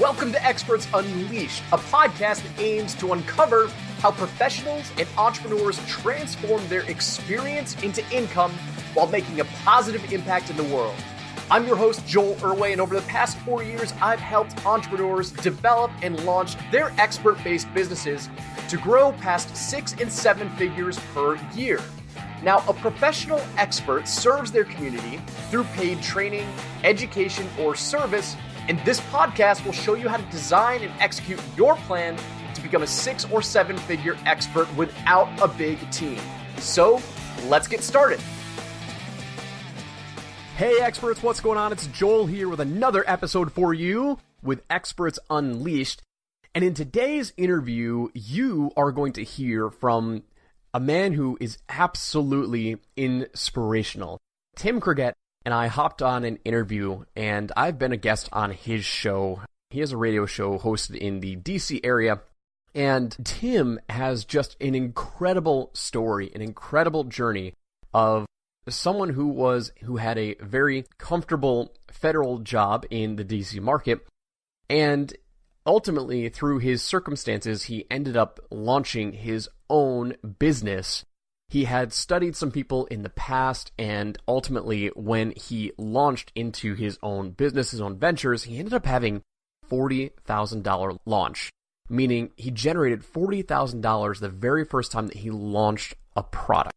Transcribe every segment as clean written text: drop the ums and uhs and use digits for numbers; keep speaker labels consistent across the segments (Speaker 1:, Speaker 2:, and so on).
Speaker 1: Welcome to Experts Unleashed, a podcast that aims to uncover how professionals and entrepreneurs transform their experience into income while making a positive impact in the world. I'm your host, Joel Irway, and over the past 4 years, I've helped entrepreneurs develop and launch their expert-based businesses to grow past 6 and 7 figures per year. Now, a professional expert serves their community through paid training, education, or service, and this podcast will show you how to design and execute your plan to become a 6 or 7 figure expert without a big team. So, let's get started. Hey experts, what's going on? It's Joel here with another episode for you with Experts Unleashed. And in today's interview, you are going to hear from a man who is absolutely inspirational. Tim Craggette and I hopped on an interview, and I've been a guest on his show. He has a radio show hosted in the DC area, and Tim has just an incredible story, an incredible journey of someone who had a very comfortable federal job in the DC market, and ultimately, through his circumstances, he ended up launching his own business. He had studied some people in the past, and ultimately, when he launched into his own business, his own ventures, he ended up having $40,000 launch, meaning he generated $40,000 the very first time that he launched a product.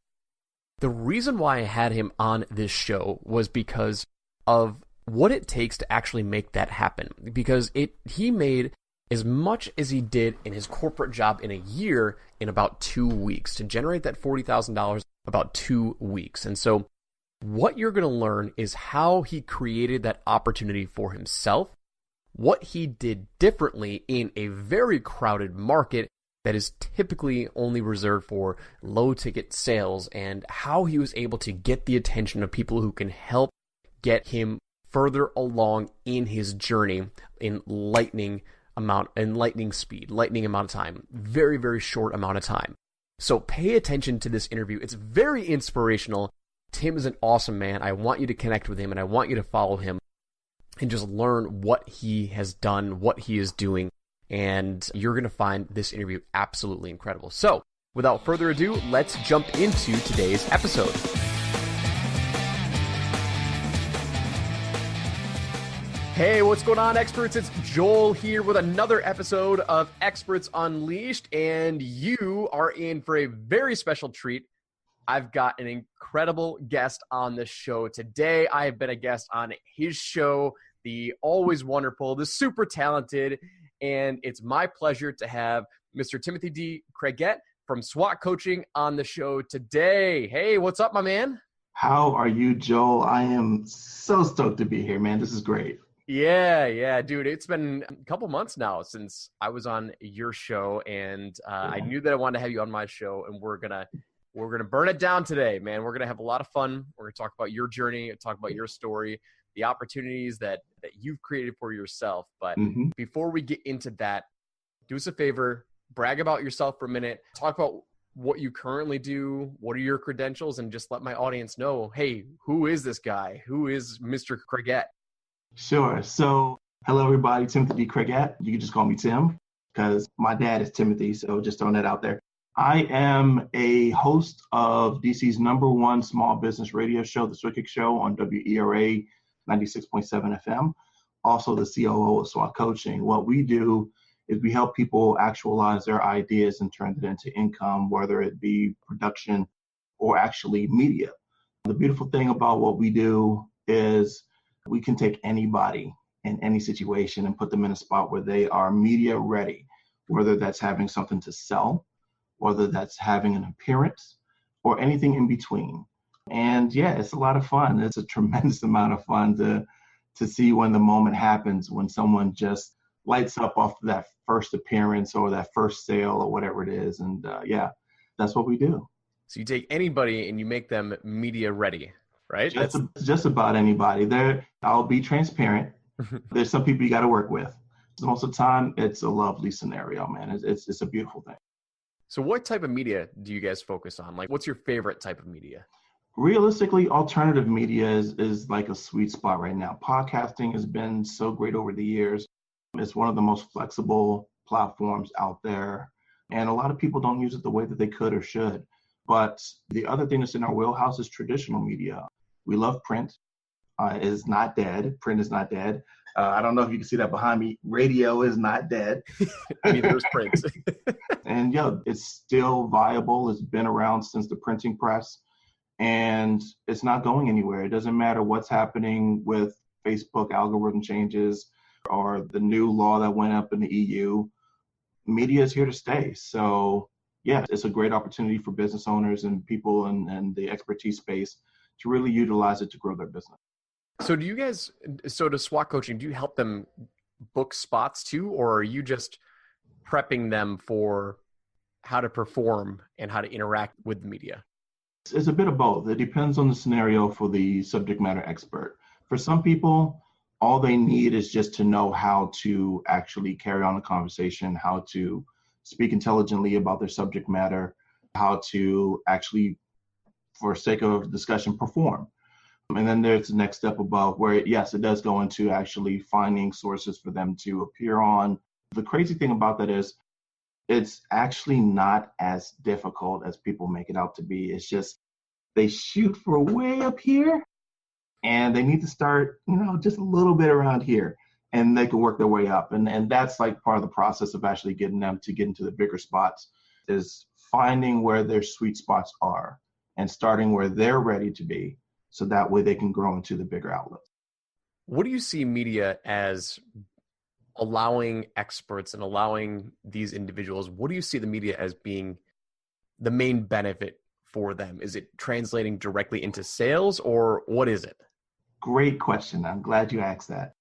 Speaker 1: The reason why I had him on this show was because of what it takes to actually make that happen. Because he made as much as he did in his corporate job in a year in about 2 weeks. To generate that $40,000 about 2 weeks. And so what you're going to learn is how he created that opportunity for himself, what he did differently in a very crowded market that is typically only reserved for low-ticket sales, and how he was able to get the attention of people who can help get him further along in his journey in lightning amount of time, very, very short amount of time. So pay attention to this interview. It's very inspirational. Tim is an awesome man. I want you to connect with him, and I want you to follow him and just learn what he has done, what he is doing, and you're going to find this interview absolutely incredible. So without further ado, let's jump into today's episode. Hey, what's going on, experts? It's Joel here with another episode of Experts Unleashed, and you are in for a very special treat. I've got an incredible guest on the show today. I have been a guest on his show, the always wonderful, the super talented, and it's my pleasure to have Mr. Timothy D. Craggette from SWAT Coaching on the show today. Hey, what's up, my man?
Speaker 2: How are you, Joel? I am so stoked to be here, man. This is great.
Speaker 1: Yeah, dude. It's been a couple months now since I was on your show, and I knew that I wanted to have you on my show, and we're gonna burn it down today, man. We're gonna have a lot of fun. We're gonna talk about your journey, talk about your story, the opportunities that you've created for yourself. But before we get into that, do us a favor, brag about yourself for a minute, talk about what you currently do, what are your credentials, and just let my audience know, hey, who is this guy? Who is Mr. Craggette?
Speaker 2: Sure. So, hello, everybody. Timothy D. Craggette. You can just call me Tim because my dad is Timothy. So, just throwing that out there. I am a host of DC's #1 small business radio show, The Craggette Show, on WERA 96.7 FM. Also, the COO of SWAT Coaching. What we do is we help people actualize their ideas and turn it into income, whether it be production or actually media. The beautiful thing about what we do is we can take anybody in any situation and put them in a spot where they are media ready, whether that's having something to sell, whether that's having an appearance, or anything in between. And yeah, it's a lot of fun. It's a tremendous amount of fun to see when the moment happens, when someone just lights up off that first appearance or that first sale or whatever it is. And yeah, that's what we do.
Speaker 1: So you take anybody and you make them media ready, right?
Speaker 2: Just about anybody. I'll be transparent. There's some people you got to work with. Most of the time, it's a lovely scenario, man. It's a beautiful thing.
Speaker 1: So what type of media do you guys focus on? Like, what's your favorite type of media?
Speaker 2: Realistically, alternative media is like a sweet spot right now. Podcasting has been so great over the years. It's one of the most flexible platforms out there. And a lot of people don't use it the way that they could or should. But the other thing that's in our wheelhouse is traditional media. We love print. It is not dead. Print is not dead. I don't know if you can see that behind me. Radio is not dead.
Speaker 1: I mean, there's print.
Speaker 2: And it's still viable. It's been around since the printing press, and it's not going anywhere. It doesn't matter what's happening with Facebook algorithm changes or the new law that went up in the EU. Media is here to stay. So yeah, it's a great opportunity for business owners and people in the expertise space to really utilize it to grow their business.
Speaker 1: So do you guys, to SWAT coaching, do you help them book spots too, or are you just prepping them for how to perform and how to interact with the media?
Speaker 2: It's a bit of both. It depends on the scenario for the subject matter expert. For some people, all they need is just to know how to actually carry on a conversation, how to speak intelligently about their subject matter, how to actually, for sake of discussion, perform. And then there's the next step above where, yes, it does go into actually finding sources for them to appear on. The crazy thing about that is it's actually not as difficult as people make it out to be. It's just they shoot for way up here and they need to start, just a little bit around here, and they can work their way up. And that's like part of the process of actually getting them to get into the bigger spots, is finding where their sweet spots are and starting where they're ready to be. So that way they can grow into the bigger outlets.
Speaker 1: What do you see media as allowing experts and allowing these individuals? What do you see the media as being the main benefit for them? Is it translating directly into sales, or what is it?
Speaker 2: Great question. I'm glad you asked that.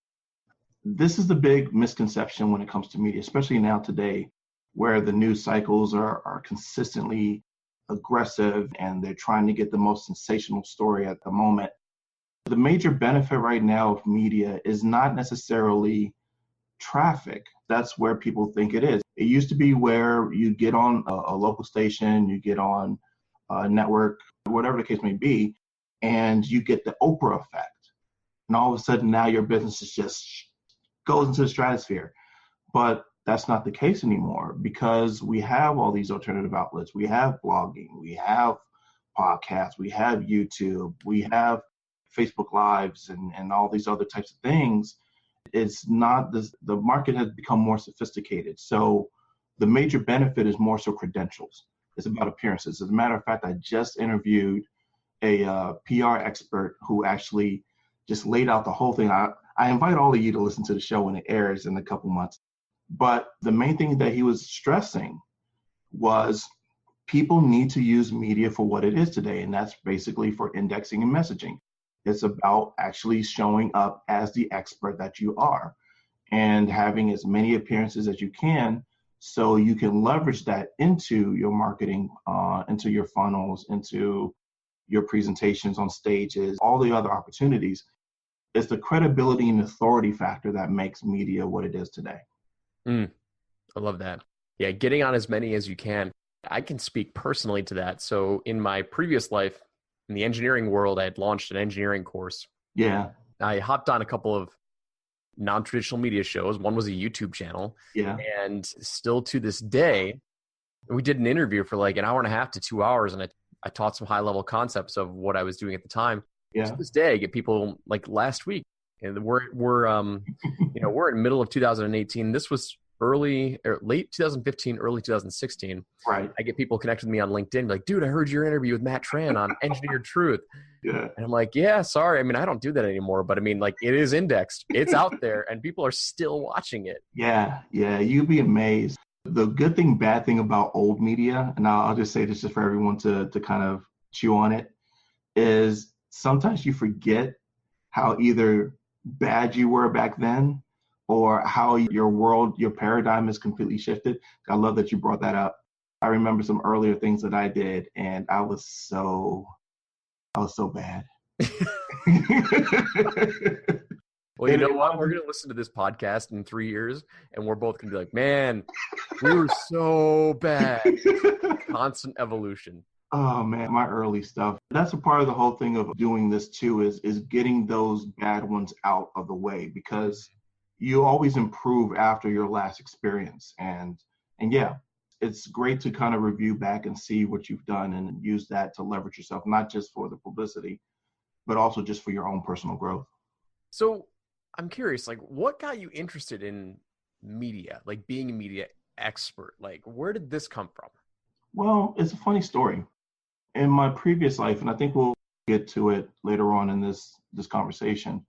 Speaker 2: This is the big misconception when it comes to media, especially now today, where the news cycles are consistently aggressive and they're trying to get the most sensational story at the moment. The major benefit right now of media is not necessarily traffic. That's where people think it is. It used to be where you get on a local station, you get on a network, whatever the case may be, and you get the Oprah effect. And all of a sudden now your business is just goes into the stratosphere. But that's not the case anymore, because we have all these alternative outlets. We have blogging, we have podcasts, we have YouTube, we have Facebook Lives and all these other types of things. It's not this, the market has become more sophisticated. So the major benefit is more so credentials. It's about appearances. As a matter of fact, I just interviewed a PR expert who actually just laid out the whole thing. I invite all of you to listen to the show when it airs in a couple months. But the main thing that he was stressing was people need to use media for what it is today, and that's basically for indexing and messaging. It's about actually showing up as the expert that you are and having as many appearances as you can so you can leverage that into your marketing, into your funnels, into your presentations on stages, all the other opportunities. It's the credibility and authority factor that makes media what it is today.
Speaker 1: I love that. Yeah, getting on as many as you can. I can speak personally to that. So in my previous life, in the engineering world, I had launched an engineering course.
Speaker 2: Yeah.
Speaker 1: I hopped on a couple of non-traditional media shows. One was a YouTube channel.
Speaker 2: Yeah.
Speaker 1: And still to this day, we did an interview for like an hour and a half to 2 hours, and I taught some high-level concepts of what I was doing at the time.
Speaker 2: Yeah.
Speaker 1: To this day, I get people like last week, and we're in the middle of 2018. This was late 2015, early 2016.
Speaker 2: Right.
Speaker 1: I get people connect with me on LinkedIn, like, dude, I heard your interview with Matt Tran on Engineered Truth.
Speaker 2: Yeah.
Speaker 1: And I'm like, yeah, sorry. I mean, I don't do that anymore, but I mean, like, it is indexed. It's out there, and people are still watching it.
Speaker 2: Yeah. You'd be amazed. The good thing, bad thing about old media, and I'll just say this just for everyone to kind of chew on it, is sometimes you forget how either bad you were back then or how your world, your paradigm is completely shifted. I love that you brought that up. I remember some earlier things that I did, and I was so bad.
Speaker 1: Well, you know what? We're going to listen to this podcast in 3 years, and we're both going to be like, man, we were so bad. Constant evolution.
Speaker 2: Oh, man, my early stuff. That's a part of the whole thing of doing this, too, is getting those bad ones out of the way, because you always improve after your last experience. And yeah, it's great to kind of review back and see what you've done and use that to leverage yourself, not just for the publicity, but also just for your own personal growth.
Speaker 1: So I'm curious, like, what got you interested in media, like being a media expert? Like, where did this come from?
Speaker 2: Well, it's a funny story. In my previous life, and I think we'll get to it later on in this conversation,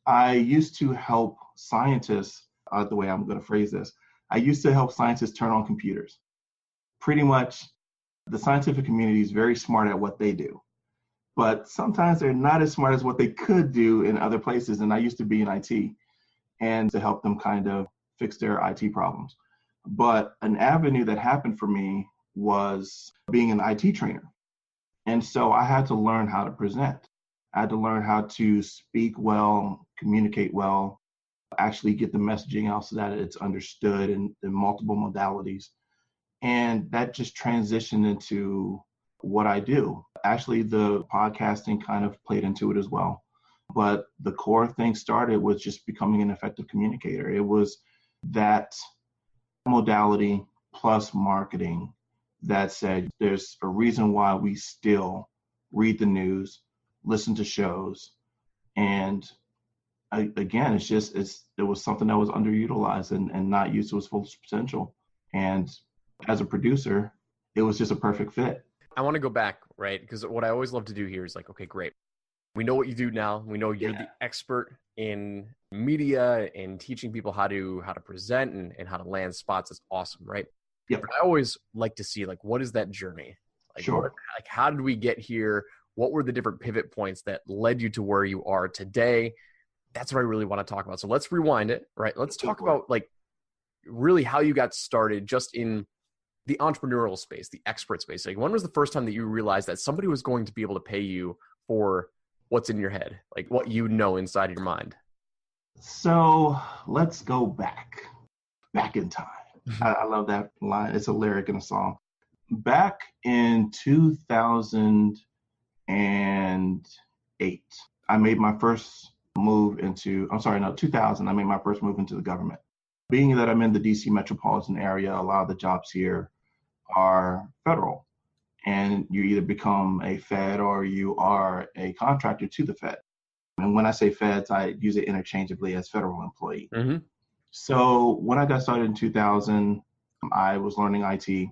Speaker 2: I used to help scientists, the way I'm going to phrase this, I used to help scientists turn on computers. Pretty much the scientific community is very smart at what they do, but sometimes they're not as smart as what they could do in other places. And I used to be in IT and to help them kind of fix their IT problems. But an avenue that happened for me was being an IT trainer. And so I had to learn how to present. I had to learn how to speak well, communicate well, actually get the messaging out so that it's understood in multiple modalities. And that just transitioned into what I do. Actually, the podcasting kind of played into it as well. But the core thing started with just becoming an effective communicator. It was that modality plus marketing that said there's a reason why we still read the news, listen to shows. And again, it was something that was underutilized and not used to its full potential. And as a producer, it was just a perfect fit.
Speaker 1: I want to go back, right? Because what I always love to do here is like, okay, great. We know what you do now. We know you're the expert in media and teaching people how to present and how to land spots. Is awesome, right?
Speaker 2: Yeah.
Speaker 1: But I always like to see, like, what is that journey? Like,
Speaker 2: sure.
Speaker 1: How did we get here? What were the different pivot points that led you to where you are today? That's what I really want to talk about. So let's rewind it, right? Let's talk about, like, really how you got started just in the entrepreneurial space, the expert space. Like, when was the first time that you realized that somebody was going to be able to pay you for what's in your head, like what you know inside your mind?
Speaker 2: So let's go back in time. I love that line. It's a lyric in a song. Back in 2008, I made my first move into, 2000, I made my first move into the government. Being that I'm in the DC metropolitan area, a lot of the jobs here are federal. And you either become a Fed or you are a contractor to the Fed. And when I say Feds, I use it interchangeably as federal employee.
Speaker 1: Mm-hmm.
Speaker 2: So when I got started in 2000, I was learning IT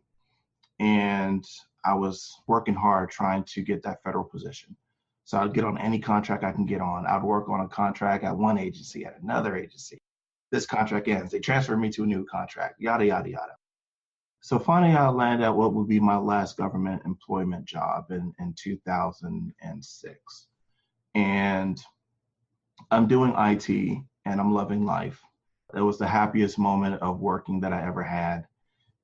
Speaker 2: and I was working hard trying to get that federal position. So I'd get on any contract I can get on. I'd work on a contract at one agency, at another agency. This contract ends. They transfer me to a new contract, yada, yada, yada. So finally, I landed at what would be my last government employment job in 2006. And I'm doing IT and I'm loving life. It was the happiest moment of working that I ever had.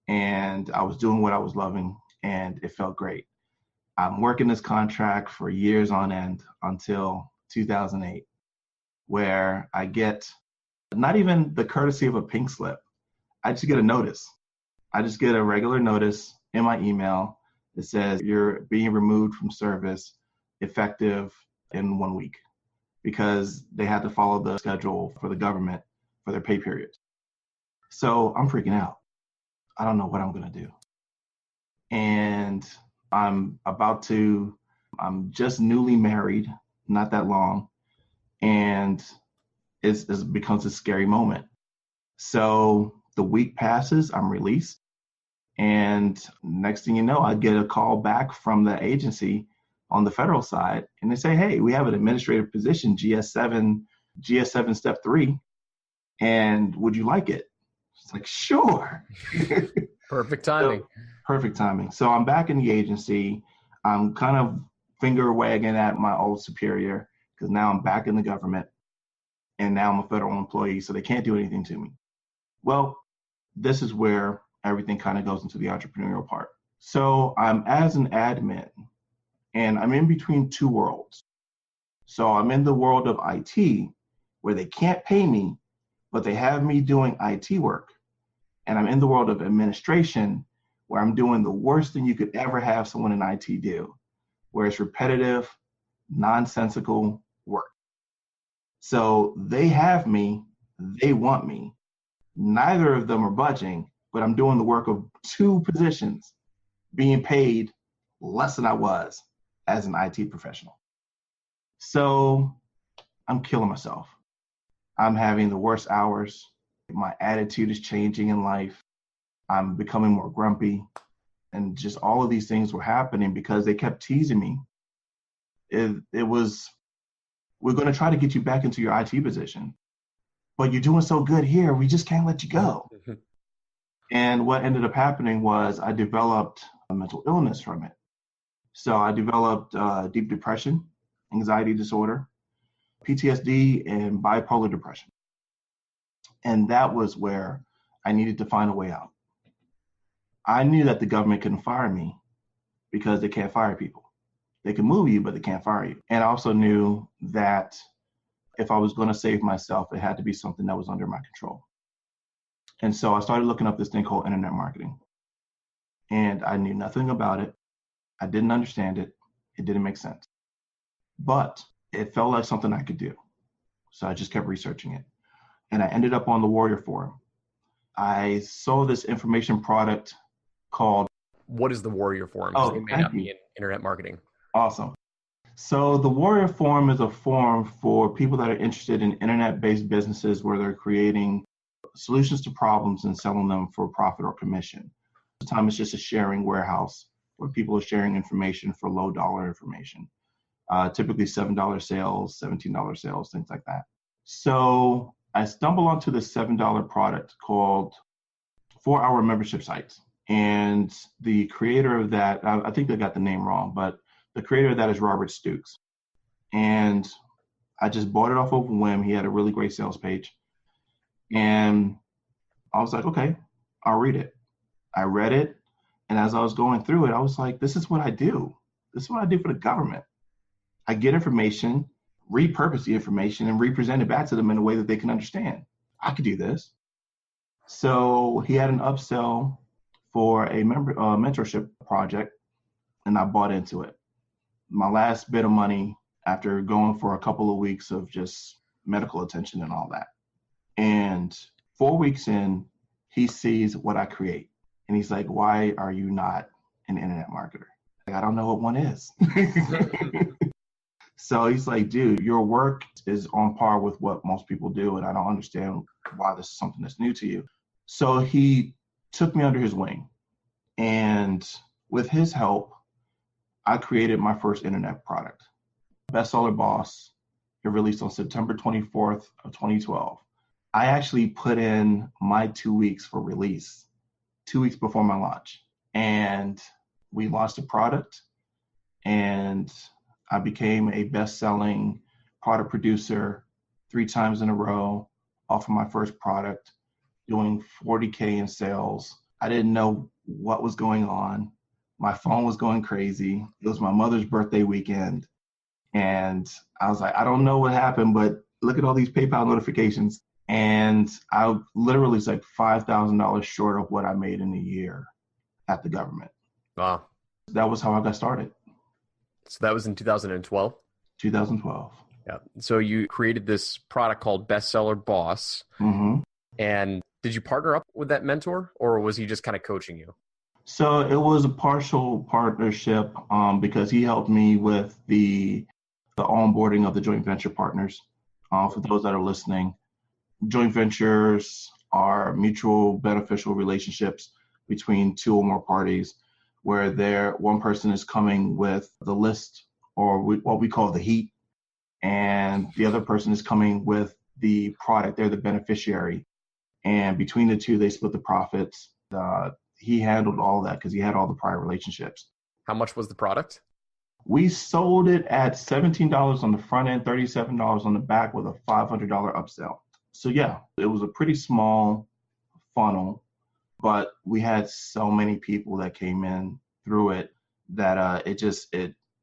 Speaker 2: And I was doing what I was loving and it felt great. I'm working this contract for years on end until 2008, where I get not even the courtesy of a pink slip. I just get a notice. I just get a regular notice in my email that says you're being removed from service effective in 1 week, because they had to follow the schedule for the government for their pay periods. So I'm freaking out. I don't know what I'm going to do. And I'm just newly married, not that long. And it becomes a scary moment. So the week passes, I'm released. And next thing you know, I get a call back from the agency on the federal side. And they say, hey, we have an administrative position, GS7 step 3. And would you like it? It's like, sure.
Speaker 1: Perfect timing.
Speaker 2: Perfect timing. So I'm back in the agency. I'm kind of finger wagging at my old superior because now I'm back in the government and now I'm a federal employee, so they can't do anything to me. Well, this is where everything kind of goes into the entrepreneurial part. So I'm as an admin and I'm in between two worlds. So I'm in the world of IT where they can't pay me, but they have me doing IT work. And I'm in the world of administration where I'm doing the worst thing you could ever have someone in IT do, where it's repetitive, nonsensical work. So they have me They want me. Neither of them are budging, but I'm doing the work of two positions, being paid less than I was as an IT professional. So I'm killing myself. I'm having the worst hours. My attitude is changing in life. I'm becoming more grumpy. And just all of these things were happening because they kept teasing me. It was, we're going to try to get you back into your IT position, but you're doing so good here, we just can't let you go. And what ended up happening was I developed a mental illness from it. So I developed deep depression, anxiety disorder, PTSD, and bipolar depression. And that was where I needed to find a way out. I knew that the government couldn't fire me because they can't fire people. They can move you, but they can't fire you. And I also knew that if I was going to save myself, it had to be something that was under my control. And so I started looking up this thing called internet marketing. And I knew nothing about it. I didn't understand it. It didn't make sense. But it felt like something I could do. So I just kept researching it. And I ended up on the Warrior Forum. I saw this information product called...
Speaker 1: What is the Warrior Forum?
Speaker 2: Oh,
Speaker 1: it may not be in internet marketing.
Speaker 2: Awesome. So the Warrior Forum is a forum for people that are interested in internet-based businesses where they're creating solutions to problems and selling them for profit or commission. Sometimes it's just a sharing warehouse where people are sharing information for low dollar information. Typically $7 sales, $17 sales, things like that. So I stumbled onto this $7 product called 4-Hour Membership Sites. And the creator of that, I think I got the name wrong, but the creator of that is Robert Stooks. And I just bought it off of a whim. He had a really great sales page. And I was like, okay, I'll read it. I read it. And as I was going through it, I was like, this is what I do. This is what I do for the government. I get information, repurpose the information, and represent it back to them in a way that they can understand. I could do this. So he had an upsell for a mentorship project, and I bought into it. My last bit of money after going for a couple of weeks of just medical attention and all that. And 4 weeks in, he sees what I create. And he's like, why are you not an internet marketer? Like, I don't know what one is. So he's like, dude, your work is on par with what most people do. And I don't understand why this is something that's new to you. So he took me under his wing. And with his help, I created my first internet product, Bestseller Boss. It released on September 24th of 2012. I actually put in my 2 weeks for release, 2 weeks before my launch. And we launched the product, and I became a best-selling product producer 3 times in a row off of my first product, doing $40K in sales. I didn't know what was going on. My phone was going crazy. It was my mother's birthday weekend. And I was like, I don't know what happened, but look at all these PayPal notifications. And I literally was like $5,000 short of what I made in a year at the government.
Speaker 1: Wow.
Speaker 2: That was how I got started.
Speaker 1: So that was in 2012?
Speaker 2: 2012.
Speaker 1: Yeah. So you created this product called Bestseller Boss.
Speaker 2: Mm-hmm.
Speaker 1: And did you partner up with that mentor, or was he just kind of coaching you?
Speaker 2: So it was a partial partnership because he helped me with the onboarding of the joint venture partners. For those that are listening, joint ventures are mutual beneficial relationships between 2 or more parties where one person is coming with the list or what we call the heat, and the other person is coming with the product. They're the beneficiary. And between the two, they split the profits. He handled all that because he had all the prior relationships.
Speaker 1: How much was the product?
Speaker 2: We sold it at $17 on the front end, $37 on the back with a $500 upsell. So yeah, it was a pretty small funnel, but we had so many people that came in through it that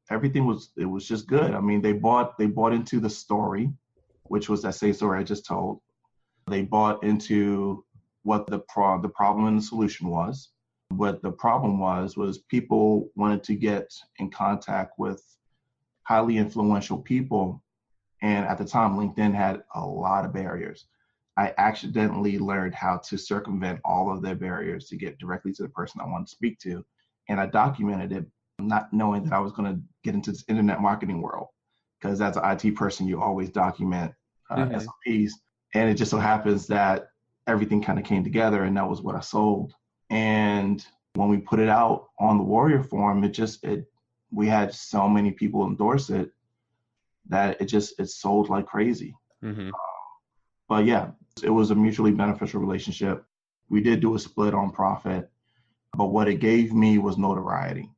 Speaker 2: everything was just good. I mean, they bought into the story, which was that same story I just told. They bought into what the problem and the solution was. What the problem was people wanted to get in contact with highly influential people. And at the time, LinkedIn had a lot of barriers. I accidentally learned how to circumvent all of their barriers to get directly to the person I wanted to speak to. And I documented it, not knowing that I was going to get into this internet marketing world. Because as an IT person, you always document SOPs. And it just so happens that everything kind of came together, and that was what I sold. And when we put it out on the Warrior Forum, we had so many people endorse it that it sold like crazy. But yeah, it was a mutually beneficial relationship. We did do a split on profit, but what it gave me was notoriety.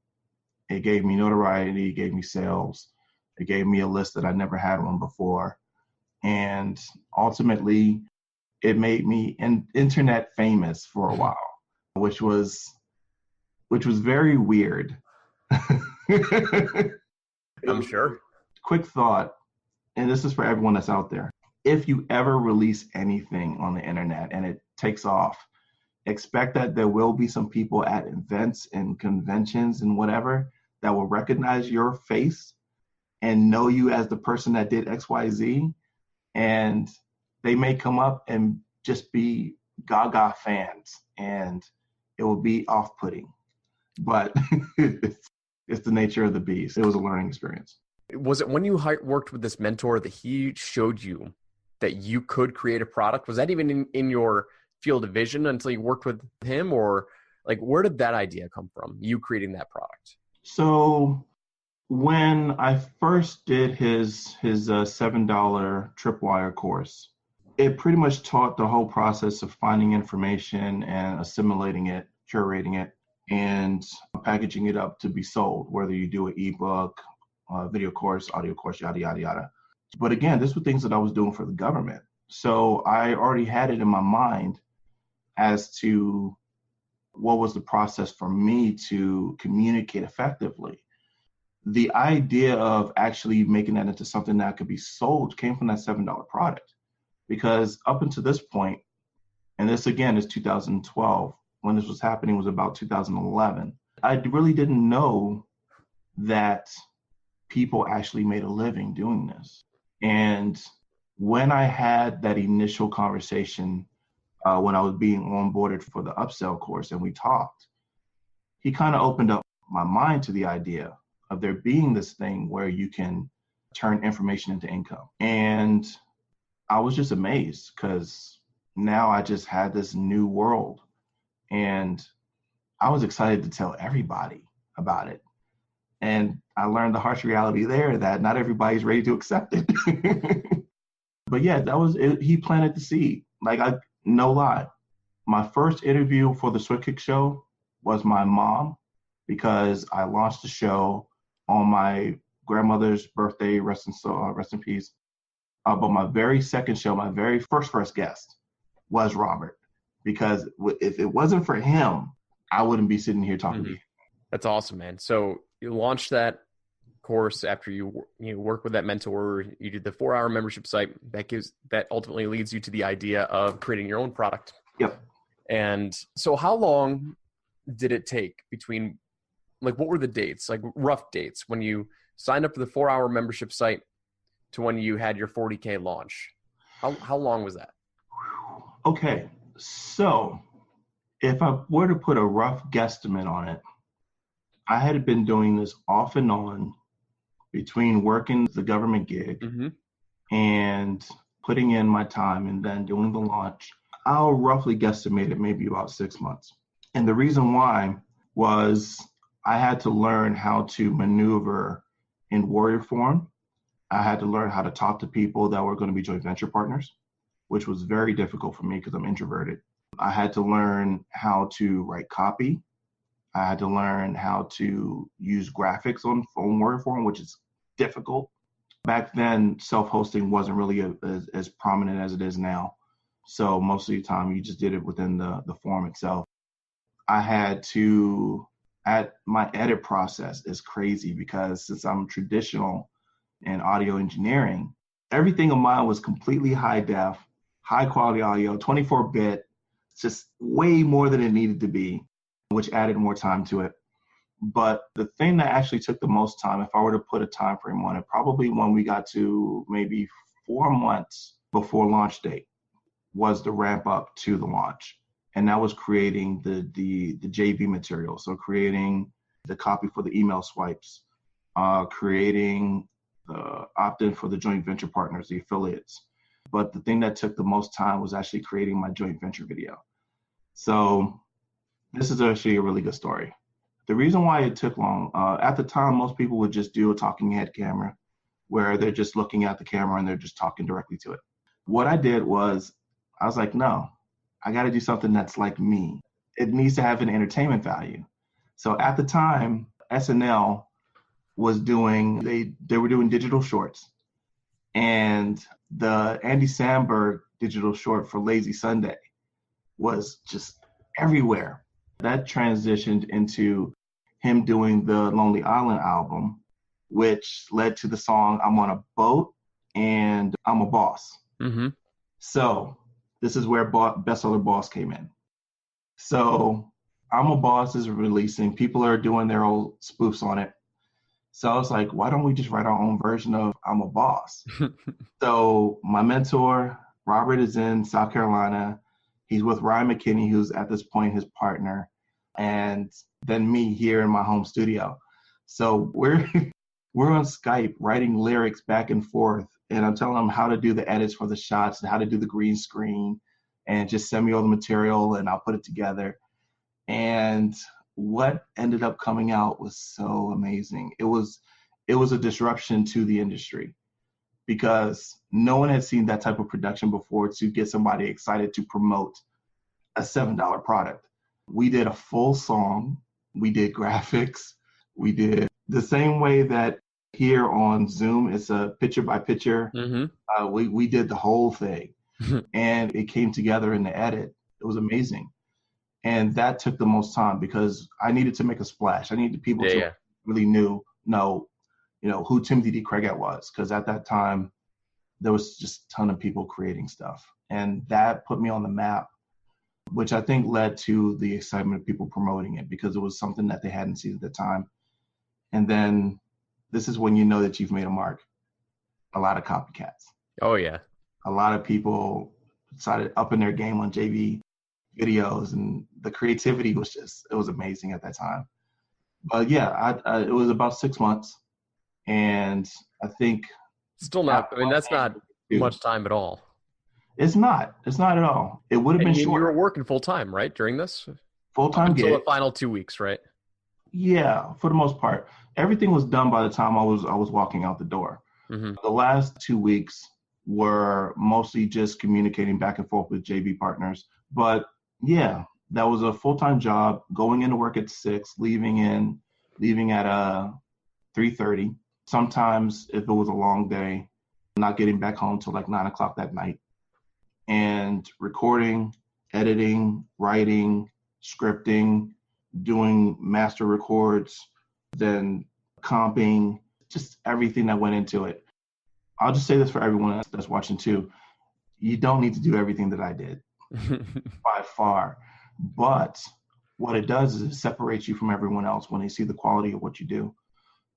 Speaker 2: It gave me notoriety, it gave me sales, it gave me a list that I never had one before. And ultimately, it made me internet famous for a while, which was very weird.
Speaker 1: I'm sure.
Speaker 2: Quick thought, and this is for everyone that's out there. If you ever release anything on the internet and it takes off, expect that there will be some people at events and conventions and whatever that will recognize your face and know you as the person that did XYZ. And they may come up and just be Gaga fans, and it will be off-putting. But it's the nature of the beast. It was a learning experience.
Speaker 1: Was it when you worked with this mentor that he showed you that you could create a product? Was that even in your field of vision until you worked with him? Or like, where did that idea come from, you creating that product?
Speaker 2: So when I first did his $7 Tripwire course, it pretty much taught the whole process of finding information and assimilating it, curating it, and packaging it up to be sold, whether you do an ebook, video course, audio course, yada, yada, yada. But again, this were things that I was doing for the government. So I already had it in my mind as to what was the process for me to communicate effectively. The idea of actually making that into something that could be sold came from that $7 product. Because up until this point, and this again is 2012, when this was happening was about 2011, I really didn't know that people actually made a living doing this. And when I had that initial conversation, when I was being onboarded for the upsell course and we talked, he kind of opened up my mind to the idea of there being this thing where you can turn information into income. And I was just amazed because now I just had this new world. And I was excited to tell everybody about it. And I learned the harsh reality there that not everybody's ready to accept it. But yeah, that was it. He planted the seed. No lie. My first interview for the Swift Kick show was my mom, because I launched the show on my grandmother's birthday, rest in peace. But my very second show, my very first guest was Robert, because if it wasn't for him, I wouldn't be sitting here talking to you.
Speaker 1: That's awesome, man. So you launched that course after you work with that mentor. You did the 4-hour membership site that ultimately leads you to the idea of creating your own product.
Speaker 2: Yep.
Speaker 1: And so how long did it take between, what were the dates, rough dates, when you signed up for the 4-hour membership site to when you had your 40K launch? How long was that?
Speaker 2: Okay. So if I were to put a rough guesstimate on it, I had been doing this off and on between working the government gig and putting in my time and then doing the launch. I'll roughly guesstimate it maybe about 6 months. And the reason why was I had to learn how to maneuver in warrior form. I had to learn how to talk to people that were going to be joint venture partners, which was very difficult for me because I'm introverted. I had to learn how to write copy. I had to learn how to use graphics on warrior form, which is difficult. Back then, self-hosting wasn't really as prominent as it is now. So most of the time, you just did it within the form itself. I had to, my edit process is crazy because since I'm traditional in audio engineering, everything of mine was completely high def, high quality audio, 24-bit, just way more than it needed to be, which added more time to it. But the thing that actually took the most time, if I were to put a time frame on it, probably when we got to maybe 4 months before launch date. was the ramp up to the launch. And that was creating the JV material. So creating the copy for the email swipes, creating the opt-in for the joint venture partners, the affiliates. But the thing that took the most time was actually creating my joint venture video. So this is actually a really good story. The reason why it took long, at the time, most people would just do a talking head camera where they're just looking at the camera and they're just talking directly to it. What I did was, I was like, no, I got to do something that's like me. It needs to have an entertainment value. So at the time, SNL was doing, they were doing digital shorts. And the Andy Samberg digital short for Lazy Sunday was just everywhere. That transitioned into him doing the Lonely Island album, which led to the song I'm on a Boat and I'm a Boss.
Speaker 1: Mm-hmm.
Speaker 2: So this is where Bestseller Boss came in. So I'm a Boss is releasing. People are doing their old spoofs on it. So I was like, why don't we just write our own version of I'm a Boss? So my mentor, Robert, is in South Carolina. He's with Ryan McKinney, who's at this point his partner, and then me here in my home studio. So we're on Skype writing lyrics back and forth, and I'm telling him how to do the edits for the shots and how to do the green screen, and just send me all the material and I'll put it together. And what ended up coming out was so amazing. It was a disruption to the industry because no one had seen that type of production before to get somebody excited to promote a $7 product. We did a full song. We did graphics. We did the same way that here on Zoom, it's a picture by picture.
Speaker 1: Mm-hmm.
Speaker 2: We did the whole thing and it came together in the edit. It was amazing. And that took the most time because I needed to make a splash. I needed people to really know, who Timothy D. Craggette was. Because at that time, there was just a ton of people creating stuff. And that put me on the map, which I think led to the excitement of people promoting it because it was something that they hadn't seen at the time. And then this is when you know that you've made a mark. A lot of copycats.
Speaker 1: Oh, yeah.
Speaker 2: A lot of people decided upping their game on JV videos, and the creativity was it was amazing at that time. But yeah, it was about 6 months, and I think
Speaker 1: still not. I mean, that's not much time at all.
Speaker 2: It's not at all. It would have been short.
Speaker 1: You were working full time, right, during this?
Speaker 2: Full-time gig.
Speaker 1: Until the final 2 weeks, right?
Speaker 2: Yeah, for the most part, everything was done by the time I was walking out the door.
Speaker 1: Mm-hmm.
Speaker 2: The last 2 weeks were mostly just communicating back and forth with JV partners, but yeah, that was a full-time job, going into work at 6, leaving at 3:30. Sometimes if it was a long day, not getting back home till like 9 o'clock that night. And recording, editing, writing, scripting, doing master records, then comping, just everything that went into it. I'll just say this for everyone else that's watching too. You don't need to do everything that I did. By far. But what it does is it separates you from everyone else when they see the quality of what you do.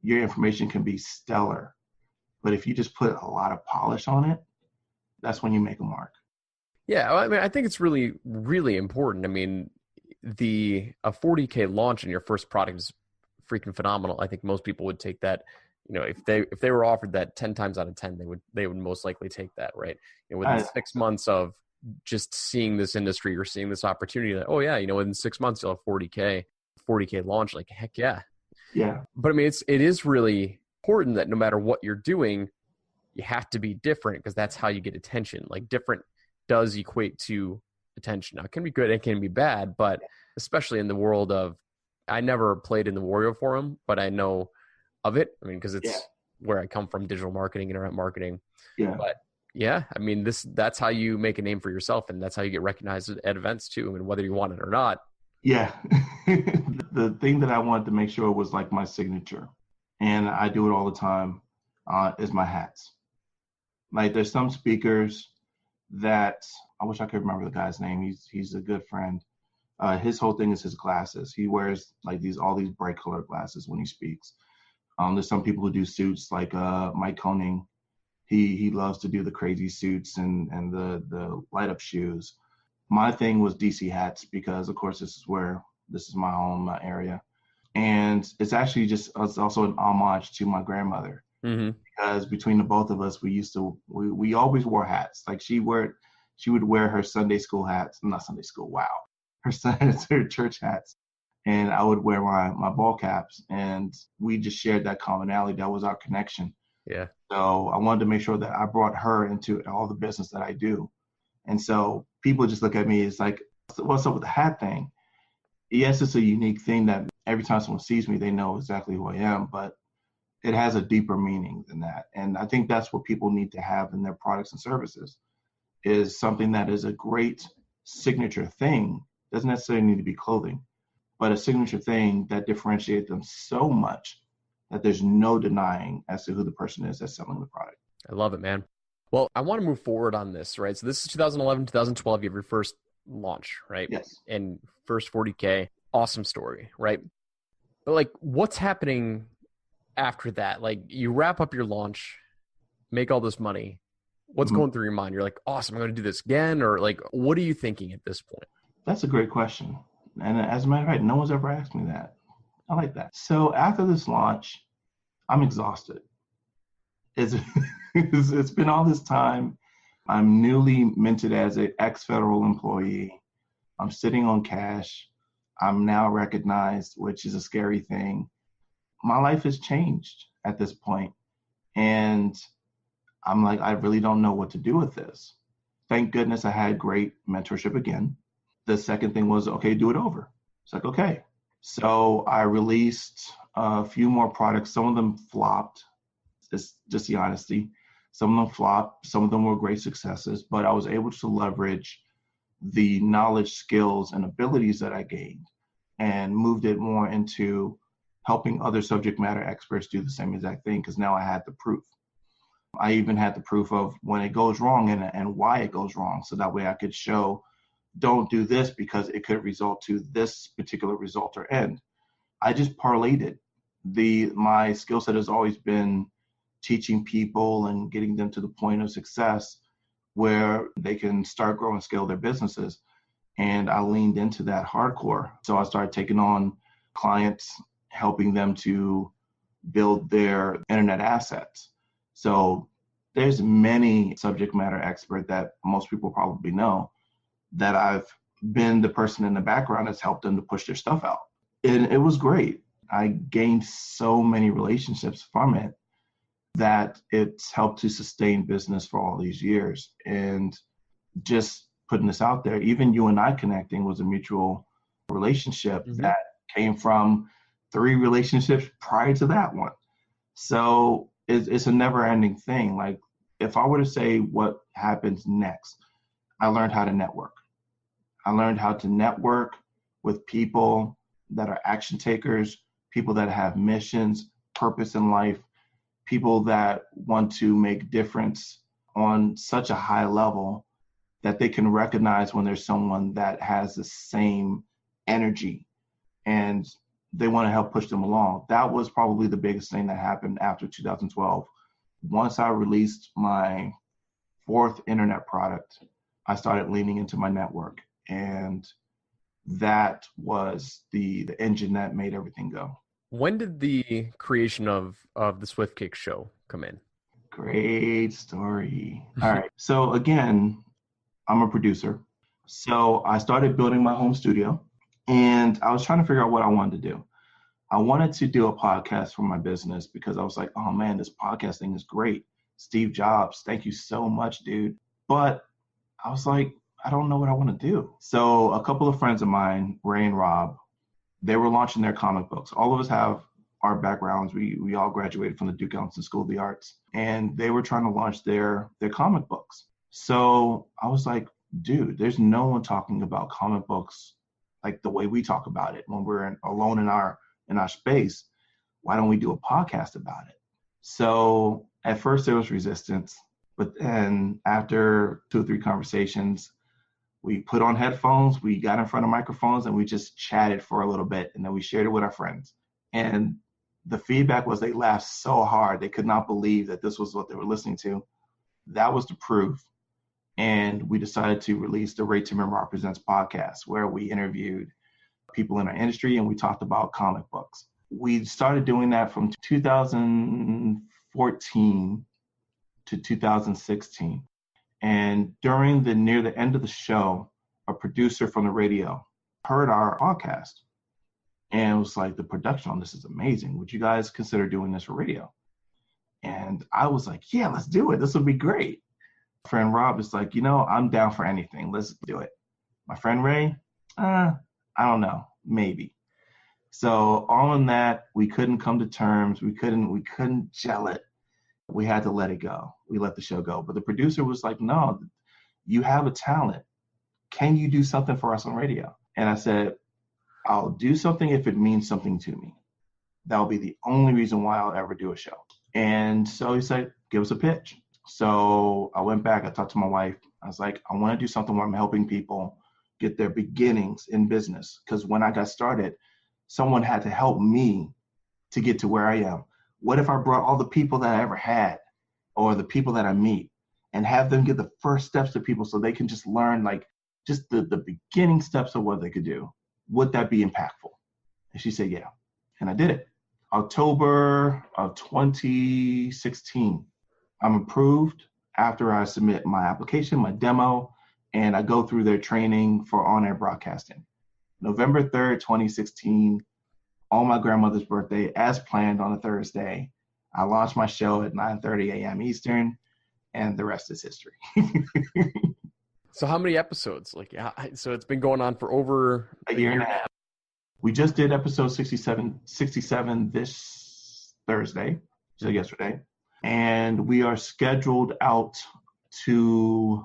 Speaker 2: Your information can be stellar, but if you just put a lot of polish on it, that's when you make a mark.
Speaker 1: Yeah, I mean, I think it's really, really important. I mean, a 40K launch in your first product is freaking phenomenal. I think most people would take that. If they were offered that 10 times out of 10, they would most likely take that, right? Within 6 months of just seeing this industry or seeing this opportunity that, oh yeah, within 6 months you'll have 40K launch, like heck yeah.
Speaker 2: Yeah.
Speaker 1: But I mean, it is really important that no matter what you're doing, you have to be different because that's how you get attention. Like different does equate to attention. Now it can be good, it can be bad, but especially in the world of, I never played in the Wario Forum, but I know of it. I mean, because it's where I come from, digital marketing, internet marketing. Yeah. But yeah, I mean, that's how you make a name for yourself, and that's how you get recognized at events too. I mean, whether you want it or not.
Speaker 2: Yeah. The thing that I wanted to make sure was like my signature, and I do it all the time, is my hats. Like there's some speakers that, I wish I could remember the guy's name. He's a good friend. His whole thing is his glasses. He wears like all these bright colored glasses when he speaks. There's some people who do suits like Mike Koning. He loves to do the crazy suits and the light up shoes. My thing was DC hats because, of course, this is my home, my area. And it's actually it's also an homage to my grandmother. Because between the both of us, we always wore hats. Like she would wear her Sunday school hats, not Sunday school, wow. Her church hats. And I would wear my ball caps, and we just shared that commonality. That was our connection.
Speaker 1: Yeah.
Speaker 2: So I wanted to make sure that I brought her into all the business that I do. And so people just look at me as like, what's up with the hat thing? Yes, it's a unique thing that every time someone sees me, they know exactly who I am, but it has a deeper meaning than that. And I think that's what people need to have in their products and services, is something that is a great signature thing. Doesn't necessarily need to be clothing, but a signature thing that differentiates them so much that there's no denying as to who the person is that's selling the product.
Speaker 1: I love it, man. Well, I want to move forward on this, right? So this is 2011, 2012, you have your first launch, right?
Speaker 2: Yes.
Speaker 1: And first 40K, awesome story, right? But like, what's happening after that? Like, you wrap up your launch, make all this money. What's going through your mind? You're like, awesome, I'm going to do this again? Or like, what are you thinking at this point?
Speaker 2: That's a great question. And as a matter of fact, no one's ever asked me that. I like that. So after this launch, I'm exhausted. It's been all this time. I'm newly minted as an ex-federal employee. I'm sitting on cash. I'm now recognized, which is a scary thing. My life has changed at this point. And I'm like, I really don't know what to do with this. Thank goodness I had great mentorship again. The second thing was, okay, do it over. It's like, okay. So I released a few more products. Some of them flopped. It's just the honesty. Some of them flopped. Some of them were great successes, but I was able to leverage the knowledge, skills, and abilities that I gained and moved it more into helping other subject matter experts do the same exact thing, because now I had the proof. I even had the proof of when it goes wrong and why it goes wrong. So that way I could show, don't do this because it could result to this particular result or end. I just parlayed it. My skill set has always been teaching people and getting them to the point of success where they can start, grow, and scale their businesses. And I leaned into that hardcore. So I started taking on clients, helping them to build their internet assets. So there's many subject matter experts that most people probably know that I've been the person in the background that's helped them to push their stuff out. And it was great. I gained so many relationships from it that it's helped to sustain business for all these years. And just putting this out there, even you and I connecting was a mutual relationship that came from 3 relationships prior to that one. So it's a never ending thing. Like, if I were to say what happens next, I learned how to network. I learned how to network with people that are action takers, people that have missions, purpose in life, people that want to make difference on such a high level that they can recognize when there's someone that has the same energy and they want to help push them along. That was probably the biggest thing that happened after 2012. Once I released my 4th internet product, I started leaning into my network, and that was the engine that made everything go.
Speaker 1: When did the creation of the Swift Kick show come in?
Speaker 2: Great story. All right. So again, I'm a producer. So I started building my home studio, and I was trying to figure out what I wanted to do. I wanted to do a podcast for my business because I was like, oh man, this podcast thing is great. Steve Jobs, thank you so much, dude. But I was like, I don't know what I want to do. So a couple of friends of mine, Ray and Rob, they were launching their comic books. All of us have art backgrounds. We all graduated from the Duke Ellington School of the Arts, and they were trying to launch their comic books. So I was like, dude, there's no one talking about comic books like the way we talk about it when we're alone in our space. Why don't we do a podcast about it? So at first there was resistance, but then after 2 or 3 conversations, we put on headphones, we got in front of microphones, and we just chatted for a little bit, and then we shared it with our friends. And the feedback was they laughed so hard. They could not believe that this was what they were listening to. That was the proof. And we decided to release the Ray Tim and Rob Presents podcast, where we interviewed people in our industry and we talked about comic books. We started doing that from 2014 to 2016. And during near the end of the show, a producer from the radio heard our podcast and was like, the production on this is amazing. Would you guys consider doing this for radio? And I was like, yeah, let's do it. This would be great. My friend Rob is like, I'm down for anything. Let's do it. My friend Ray, I don't know, maybe. So all in that, we couldn't come to terms. We couldn't gel it. We had to let it go. We let the show go. But the producer was like, no, you have a talent. Can you do something for us on radio? And I said, I'll do something if it means something to me. That'll be the only reason why I'll ever do a show. And so he said, give us a pitch. So I went back, I talked to my wife. I was like, I want to do something where I'm helping people get their beginnings in business. Because when I got started, someone had to help me to get to where I am. What if I brought all the people that I ever had or the people that I meet and have them get the first steps to people so they can just learn just the beginning steps of what they could do? Would that be impactful? And she said, yeah. And I did it. October of 2016, I'm approved after I submit my application, my demo, and I go through their training for on-air broadcasting. November 3rd, 2016, on my grandmother's birthday, as planned on a Thursday, I launched my show at 9:30 a.m. Eastern, and the rest is history.
Speaker 1: So how many episodes? So it's been going on for over
Speaker 2: a year and a half. We just did episode 67 this Thursday, so yesterday. And we are scheduled out to,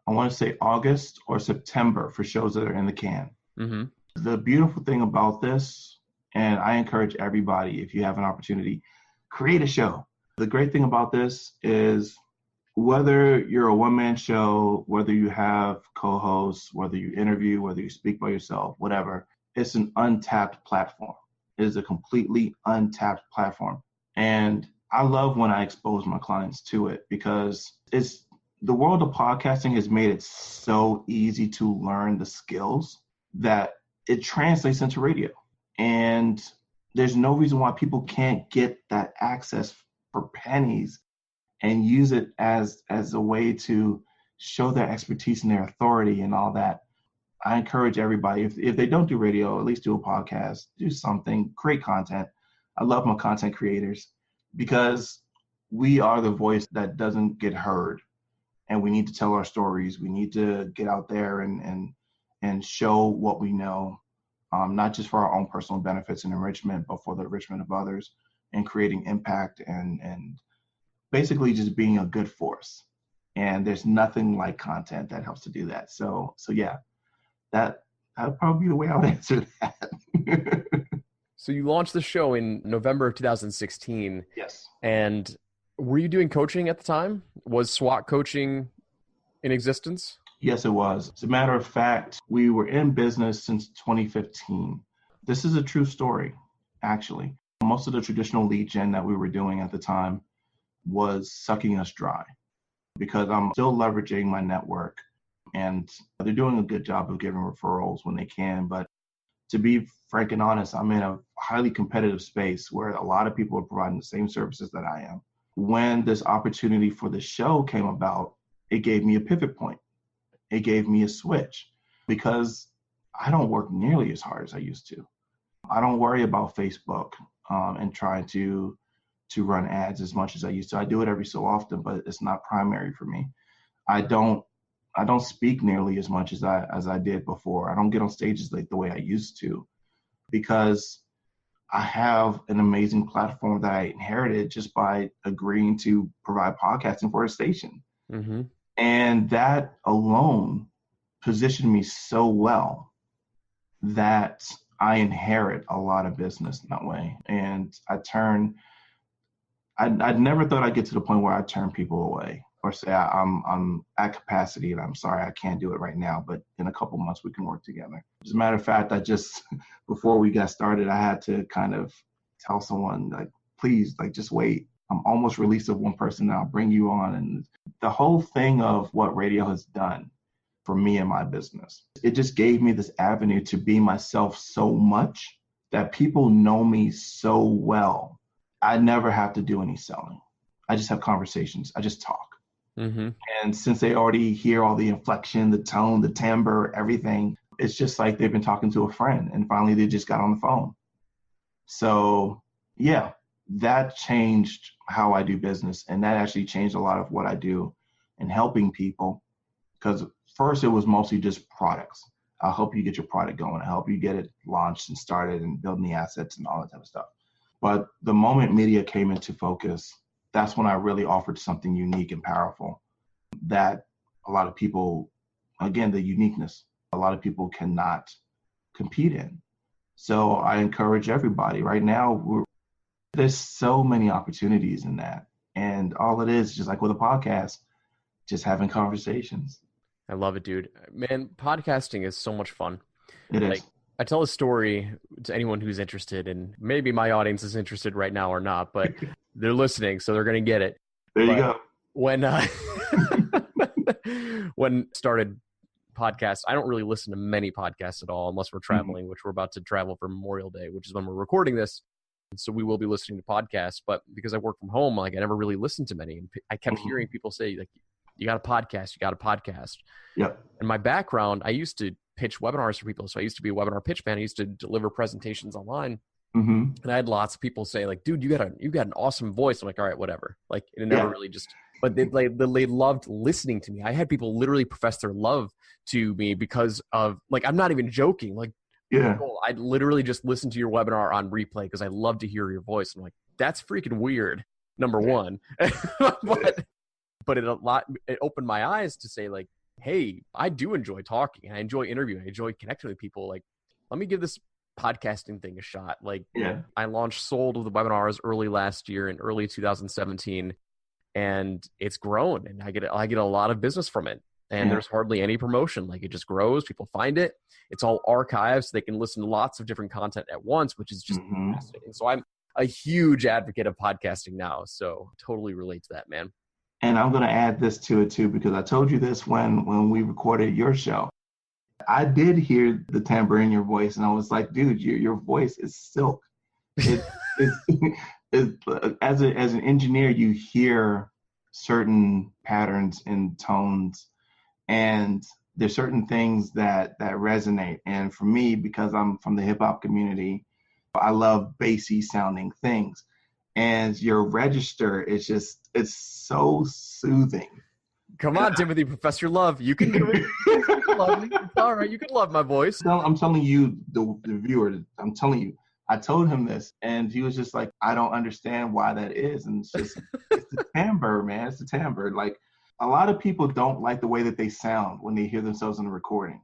Speaker 2: I want to say August or September for shows that are in the can.
Speaker 1: Mm-hmm.
Speaker 2: The beautiful thing about this, and I encourage everybody, if you have an opportunity, create a show. The great thing about this is whether you're a one-man show, whether you have co-hosts, whether you interview, whether you speak by yourself, whatever, it's an untapped platform. It is a completely untapped platform. And I love when I expose my clients to it because the world of podcasting has made it so easy to learn the skills that it translates into radio. And there's no reason why people can't get that access for pennies and use it as a way to show their expertise and their authority and all that. I encourage everybody, if they don't do radio, at least do a podcast, do something, create content. I love my content creators because we are the voice that doesn't get heard. And we need to tell our stories. We need to get out there and show what we know, not just for our own personal benefits and enrichment, but for the enrichment of others and creating impact and basically just being a good force. And there's nothing like content that helps to do that. So yeah, that would probably be the way I would answer that.
Speaker 1: So you launched the show in November of 2016.
Speaker 2: Yes.
Speaker 1: And were you doing coaching at the time? Was SWAT coaching in existence?
Speaker 2: Yes, it was. As a matter of fact, we were in business since 2015. This is a true story, actually. Most of the traditional lead gen that we were doing at the time was sucking us dry because I'm still leveraging my network and they're doing a good job of giving referrals when they can. But to be frank and honest, I'm in a highly competitive space where a lot of people are providing the same services that I am. When this opportunity for the show came about, it gave me a pivot point. It gave me a switch because I don't work nearly as hard as I used to. I don't worry about Facebook and trying to run ads as much as I used to. I do it every so often, but it's not primary for me. I don't speak nearly as much as I did before. I don't get on stages like the way I used to because I have an amazing platform that I inherited just by agreeing to provide podcasting for a station.
Speaker 1: Mm-hmm.
Speaker 2: And that alone positioned me so well that I inherit a lot of business in that way. And I'd never thought I'd get to the point where I turn people away or say I'm at capacity and I'm sorry I can't do it right now, but in a couple months we can work together. As a matter of fact, before we got started, I had to kind of tell someone please, just wait. I'm almost released of one person, and I'll bring you on. And the whole thing of what radio has done for me and my business, it just gave me this avenue to be myself so much that people know me so well. I never have to do any selling. I just have conversations. I just talk.
Speaker 1: Mm-hmm.
Speaker 2: And since they already hear all the inflection, the tone, the timbre, everything, it's just like they've been talking to a friend and finally they just got on the phone. So yeah, that changed how I do business. And that actually changed a lot of what I do in helping people. Because first it was mostly just products. I'll help you get your product going. I'll help you get it launched and started and building the assets and all that type of stuff. But the moment media came into focus, that's when I really offered something unique and powerful that a lot of people, again, the uniqueness, a lot of people cannot compete in. So I encourage everybody right now, there's so many opportunities in that. And all it is, just like with a podcast, just having conversations.
Speaker 1: I love it, dude. Man, podcasting is so much fun.
Speaker 2: It is.
Speaker 1: Like, I tell a story to anyone who's interested, and maybe my audience is interested right now or not, but they're listening, so they're going to get it.
Speaker 2: There you go.
Speaker 1: When when started podcasts, I don't really listen to many podcasts at all unless we're traveling, which we're about to travel for Memorial Day, which is when we're recording this. So we will be listening to podcasts, but because I work from home, like I never really listened to many. And I kept hearing people say, like, you got a podcast, you got a podcast.
Speaker 2: Yep.
Speaker 1: And my background, I used to pitch webinars for people. So I used to be a webinar pitch man. I used to deliver presentations online. And I had lots of people say, like, dude, you got an awesome voice. I'm like, all right, whatever. Like, it never really just, but they loved listening to me. I had people literally profess their love to me because of, like, I'm not even joking. Like, I'd literally just listen to your webinar on replay because I love to hear your voice. I'm like, that's freaking weird. Number one, but it opened my eyes to say, like, hey, I do enjoy talking. I enjoy interviewing. I enjoy connecting with people. Like, let me give this podcasting thing a shot. Like, I launched Sold with the webinars early last year in early 2017, and it's grown, and I get a lot of business from it. And there's hardly any promotion. Like, it just grows. People find it. It's all archived, so they can listen to lots of different content at once, which is just fascinating. So I'm a huge advocate of podcasting now. So totally relate to that, man.
Speaker 2: And I'm going to add this to it too, because I told you this when we recorded your show. I did hear the timbre in your voice, and I was like, dude, your voice is silk. It's as an engineer, you hear certain patterns and tones, and there's certain things that resonate. And for me, because I'm from the hip hop community, I love bassy sounding things. And your register is it's so soothing.
Speaker 1: Come on, Timothy, Professor Love. You can do it. You can love me. It's all right. You can love my voice.
Speaker 2: I'm telling you, the viewer, I'm telling you, I told him this, and he was just like, I don't understand why that is. And it's the timbre, man. It's the timbre. Like, a lot of people don't like the way that they sound when they hear themselves in a recording.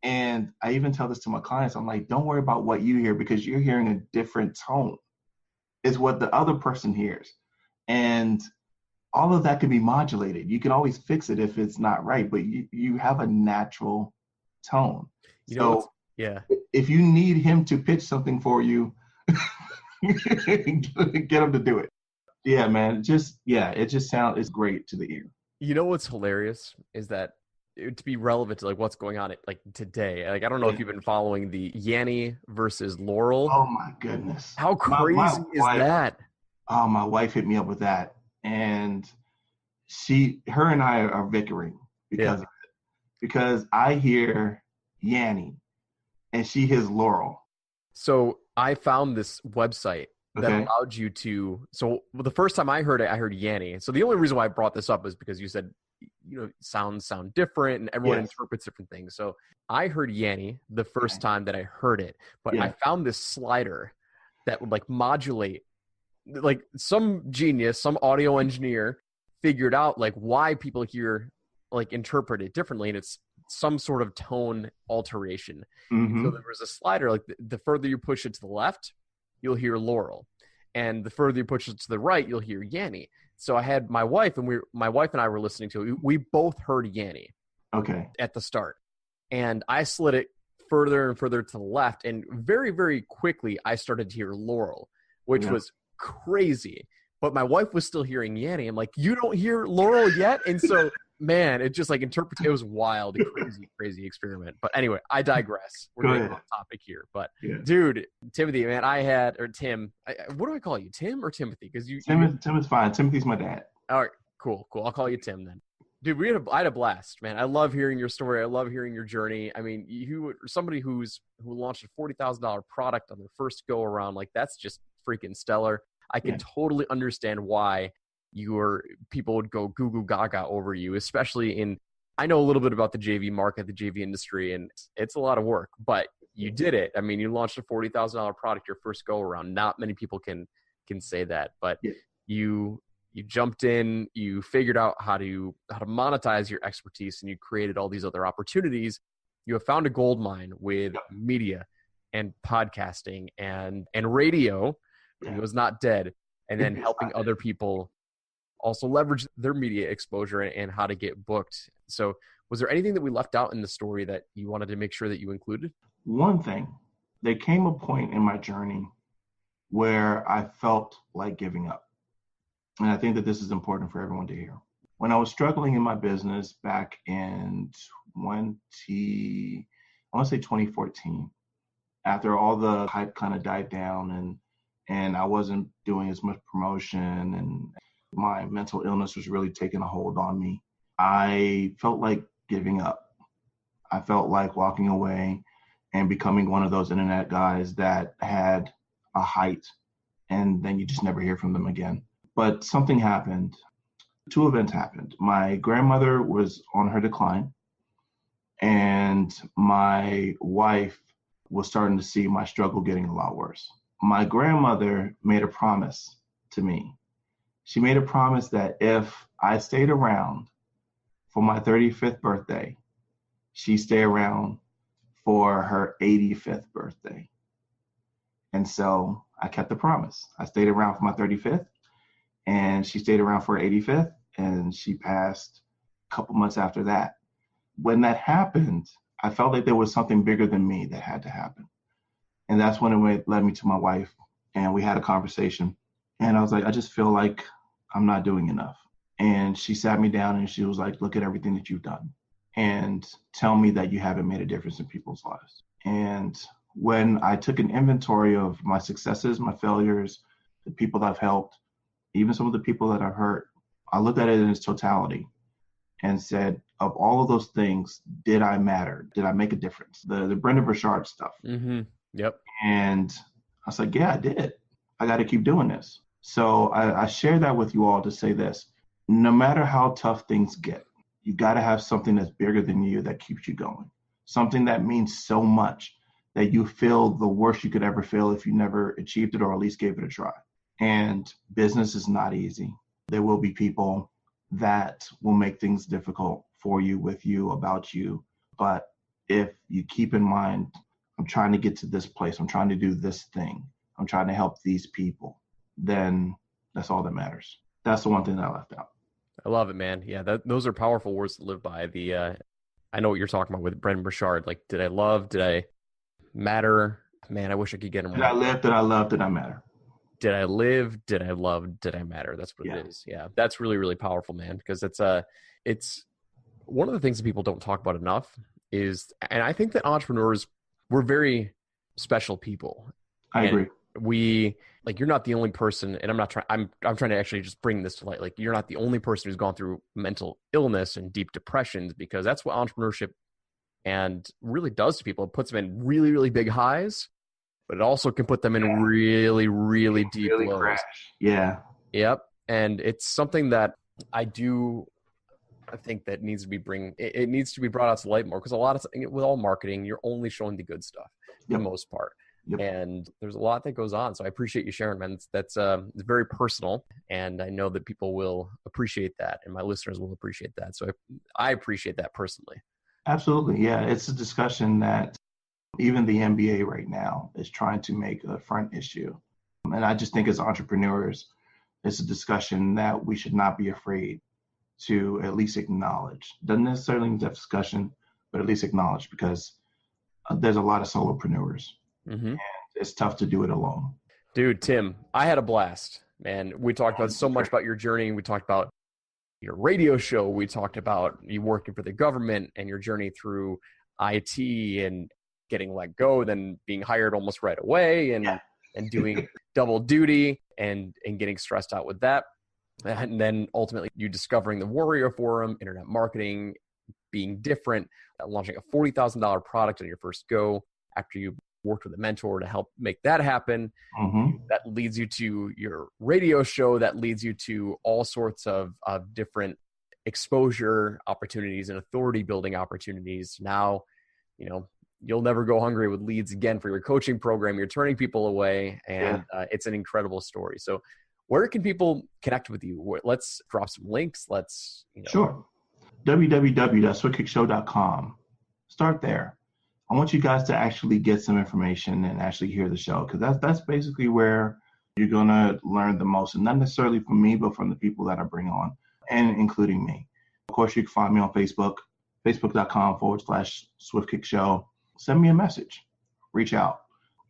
Speaker 2: And I even tell this to my clients. I'm like, don't worry about what you hear, because you're hearing a different tone. It's what the other person hears. And all of that can be modulated. You can always fix it if it's not right, but you have a natural tone. If you need him to pitch something for you, get him to do it. Yeah, man. It's great to the ear.
Speaker 1: You know what's hilarious is that, to be relevant to like what's going on like today. Like, I don't know if you've been following the Yanny versus Laurel.
Speaker 2: Oh my goodness.
Speaker 1: How crazy is that?
Speaker 2: Oh, my wife hit me up with that. And her and I are bickering because of it. Because I hear Yanny and she hears Laurel.
Speaker 1: So I found this website that allowed you to, so the first time I heard it, I heard Yanny. So the only reason why I brought this up is because you said, sounds sound different and everyone interprets different things. So I heard Yanny the first time that I heard it, but I found this slider that would like modulate, like some genius, some audio engineer figured out like why people here like interpret it differently. And it's some sort of tone alteration. So there was a slider, like the further you push it to the left, you'll hear Laurel. And the further you push it to the right, you'll hear Yanny. So I had my wife, and my wife and I were listening to it. We both heard Yanny at the start. And I slid it further and further to the left. And very, very quickly, I started to hear Laurel, which was crazy but my wife was still hearing Yanny. I'm like, you don't hear Laurel yet? And so, man, it just like it was wild, crazy experiment. But anyway, I digress. We're getting off topic here. But dude, Timothy, man, Tim. What do I call you, Tim or Timothy? Because
Speaker 2: Tim is fine. Timothy's my dad.
Speaker 1: All right, cool. I'll call you Tim then. Dude, I had a blast, man. I love hearing your story. I love hearing your journey. I mean, somebody who launched a $40,000 product on their first go around, like that's just freaking stellar. I can totally understand why people would go goo goo gaga over you, especially I know a little bit about the JV market, the JV industry, and it's a lot of work, but you did it. I mean, you launched a $40,000 product your first go around. Not many people can say that, but you jumped in, you figured out how to monetize your expertise, and you created all these other opportunities. You have found a gold mine with media and podcasting and radio. It was not dead. And then helping other people also leverage their media exposure and how to get booked. So was there anything that we left out in the story that you wanted to make sure that you included?
Speaker 2: One thing, there came a point in my journey where I felt like giving up. And I think that this is important for everyone to hear. When I was struggling in my business back in 2014, after all the hype kind of died down and I wasn't doing as much promotion and my mental illness was really taking a hold on me, I felt like giving up. I felt like walking away and becoming one of those internet guys that had a height and then you just never hear from them again. But something happened. Two events happened. My grandmother was on her decline, and my wife was starting to see my struggle getting a lot worse. My grandmother made a promise to me. She made a promise that if I stayed around for my 35th birthday, she'd stay around for her 85th birthday. And so I kept the promise. I stayed around for my 35th. And she stayed around for her 85th, and she passed a couple months after that. When that happened, I felt like there was something bigger than me that had to happen. And that's when it led me to my wife, and we had a conversation. And I was like, I just feel like I'm not doing enough. And she sat me down and she was like, look at everything that you've done and tell me that you haven't made a difference in people's lives. And when I took an inventory of my successes, my failures, the people that I've helped, even some of the people that I've hurt, I looked at it in its totality and said, of all of those things, did I matter? Did I make a difference? The Brendan Burchard stuff.
Speaker 1: Mm-hmm. Yep.
Speaker 2: And I was like, yeah, I did. I got to keep doing this. So I share that with you all to say this. No matter how tough things get, you got to have something that's bigger than you that keeps you going. Something that means so much that you feel the worst you could ever feel if you never achieved it or at least gave it a try. And business is not easy. There will be people that will make things difficult for you, with you, about you. But if you keep in mind, I'm trying to get to this place, I'm trying to do this thing, I'm trying to help these people, then that's all that matters. That's the one thing that I left out.
Speaker 1: I love it, man. Yeah, those are powerful words to live by. I know what you're talking about with Brendan Burchard. Like, did I love? Did I matter? Man, I wish I could get him.
Speaker 2: Did I live? Did I love? Did I matter?
Speaker 1: Did I live? Did I love? Did I matter? That's what it is. Yeah, that's really, really powerful, man. Because it's one of the things that people don't talk about enough is, and I think that entrepreneurs, we're very special people.
Speaker 2: I agree.
Speaker 1: You're not the only person, and I'm trying to actually just bring this to light. Like, you're not the only person who's gone through mental illness and deep depressions, because that's what entrepreneurship and really does to people. It puts them in really, really big highs, but it also can put them in really, really deep lows.
Speaker 2: Crash. Yeah.
Speaker 1: Yep. And it's something that I think that needs to be it needs to be brought out to light more, because a lot of, with all marketing, you're only showing the good stuff for the most part. Yep. And there's a lot that goes on. So I appreciate you sharing, man. That's it's very personal, and I know that people will appreciate that, and my listeners will appreciate that. So I appreciate that personally.
Speaker 2: Absolutely. Yeah. It's a discussion that even the NBA right now is trying to make a front issue. And I just think as entrepreneurs, it's a discussion that we should not be afraid to at least acknowledge. Doesn't necessarily need to have discussion, but at least acknowledge, because there's a lot of solopreneurs. Mm-hmm. And it's tough to do it alone.
Speaker 1: Dude, Tim, I had a blast. man. We talked about so much about your journey. We talked about your radio show. We talked about you working for the government and your journey through IT and getting let go, then being hired almost right away and doing double duty and getting stressed out with that. And then ultimately you discovering the Warrior Forum, internet marketing, being different, launching a $40,000 product on your first go after you worked with a mentor to help make that happen. That leads you to your radio show, that leads you to all sorts of different exposure opportunities and authority building opportunities. Now, you'll never go hungry with leads again for your coaching program. You're turning people away, and it's an incredible story. So where can people connect with you? Let's drop some links.
Speaker 2: Sure. www.swiftkickshow.com. Start there. I want you guys to actually get some information and actually hear the show, because that's basically where you're going to learn the most, and not necessarily from me, but from the people that I bring on, and including me. Of course, you can find me on Facebook, facebook.com/SwiftKickShow. Send me a message. Reach out.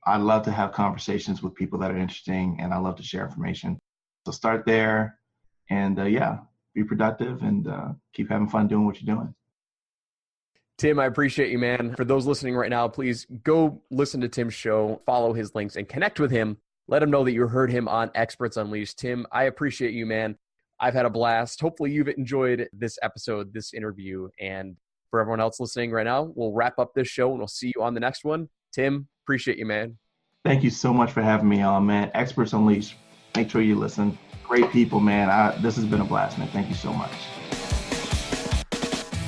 Speaker 2: I love to have conversations with people that are interesting, and I love to share information. So start there, and be productive and keep having fun doing what you're doing.
Speaker 1: Tim, I appreciate you, man. For those listening right now, please go listen to Tim's show, follow his links, and connect with him. Let him know that you heard him on Experts Unleashed. Tim, I appreciate you, man. I've had a blast. Hopefully you've enjoyed this episode, this interview. And for everyone else listening right now, we'll wrap up this show and we'll see you on the next one. Tim, appreciate you, man. Thank you so much for having me on, man. Experts Unleashed. Make sure you listen. Great people, man. This has been a blast, man. Thank you so much.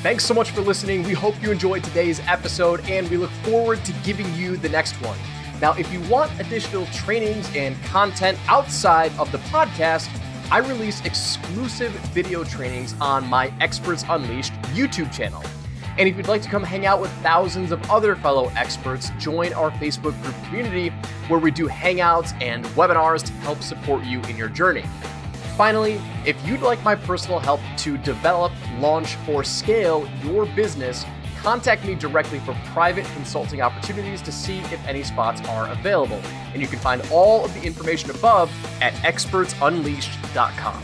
Speaker 1: Thanks so much for listening. We hope you enjoyed today's episode, and we look forward to giving you the next one. Now, if you want additional trainings and content outside of the podcast, I release exclusive video trainings on my Experts Unleashed YouTube channel. And if you'd like to come hang out with thousands of other fellow experts, join our Facebook group community where we do hangouts and webinars to help support you in your journey. Finally, if you'd like my personal help to develop, launch, or scale your business, contact me directly for private consulting opportunities to see if any spots are available. And you can find all of the information above at expertsunleashed.com.